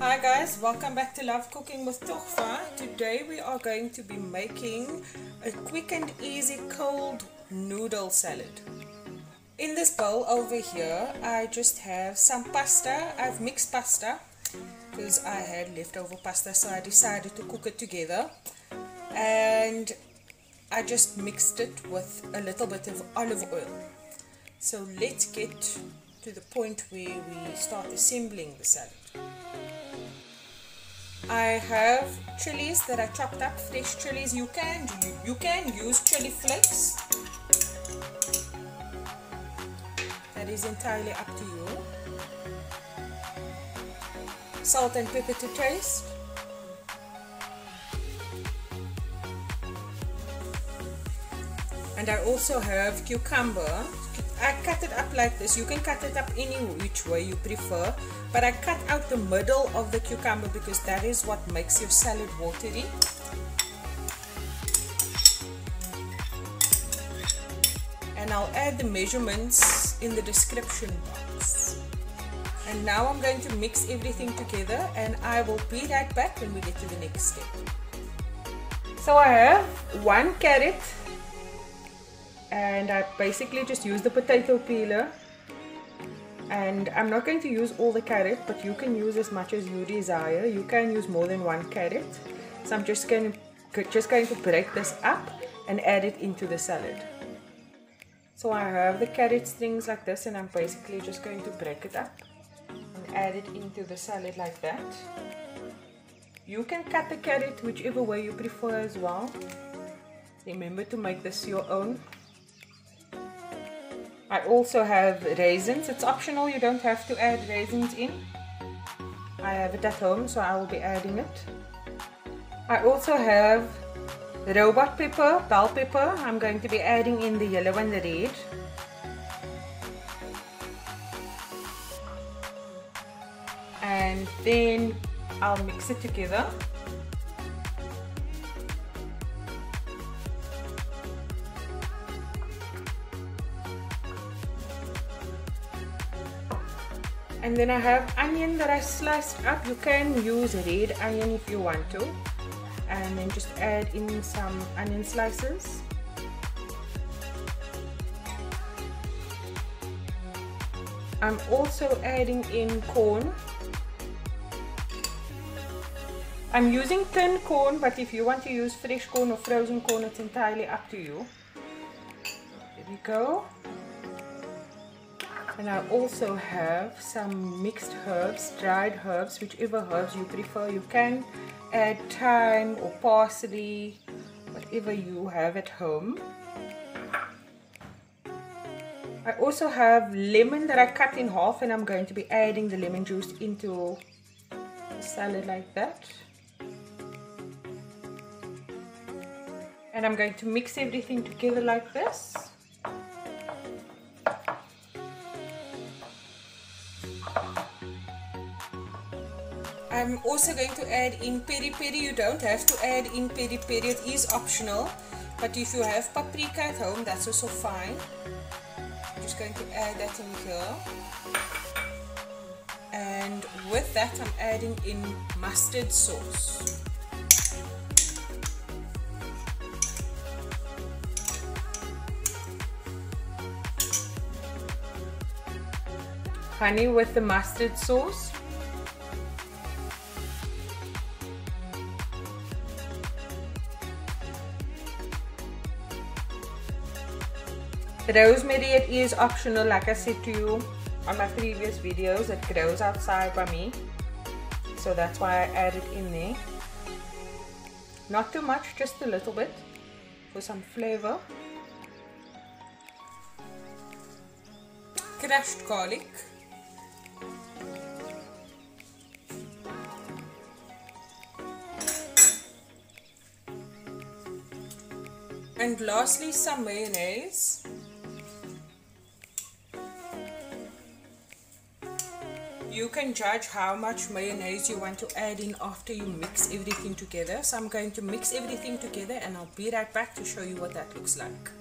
Hi guys, welcome back to Love Cooking with Tochfa. Today we are going to be making a quick and easy cold noodle salad. In this bowl over here I just have some pasta. I've mixed pasta because I had leftover pasta, so I decided to cook it together, and I just mixed it with a little bit of olive oil. So let's get to the point where we start assembling the salad. I have chilies that I chopped up, fresh chilies. You can use chili flakes. That is entirely up to you. Salt and pepper to taste. And I also have cucumber. I cut it up like this. You can cut it up any which way you prefer, but I cut out the middle of the cucumber because that is what makes your salad watery. And I'll add the measurements in the description box. And now I'm going to mix everything together, and I will be right back when we get to the next step. So I have 1 carrot, and I basically just use the potato peeler, and I'm not going to use all the carrot, but you can use as much as you desire. You can use more than 1 carrot. So I'm just going to break this up and add it into the salad. So I have the carrot strings like this, and I'm basically just going to break it up and add it into the salad like that. You can cut the carrot whichever way you prefer as well. Remember to make this your own. I also have raisins. It's optional, you don't have to add raisins in. I have it at home, so I will be adding it. I also have robot pepper, bell pepper. I'm going to be adding in the yellow and the red. And then I'll mix it together. And then I have onion that I sliced up. You can use red onion if you want to. And then just add in some onion slices. I'm also adding in corn. I'm using tin corn, but if you want to use fresh corn or frozen corn, it's entirely up to you. There we go. And I also have some mixed herbs, dried herbs, whichever herbs you prefer. You can add thyme or parsley, whatever you have at home. I also have lemon that I cut in half, and I'm going to be adding the lemon juice into the salad like that. And I'm going to mix everything together like this. I'm also going to add in peri-peri. You don't have to add in peri-peri, it is optional, but if you have paprika at home, that's also fine. I'm just going to add that in here, and with that I'm adding in mustard sauce. Honey with the mustard sauce. Rosemary, it is optional, like I said to you on my previous videos. It grows outside by me, so that's why I added in there. Not too much, just a little bit for some flavor. Crushed garlic. And lastly, some mayonnaise. You can judge how much mayonnaise you want to add in after you mix everything together. So I'm going to mix everything together, and I'll be right back to show you what that looks like.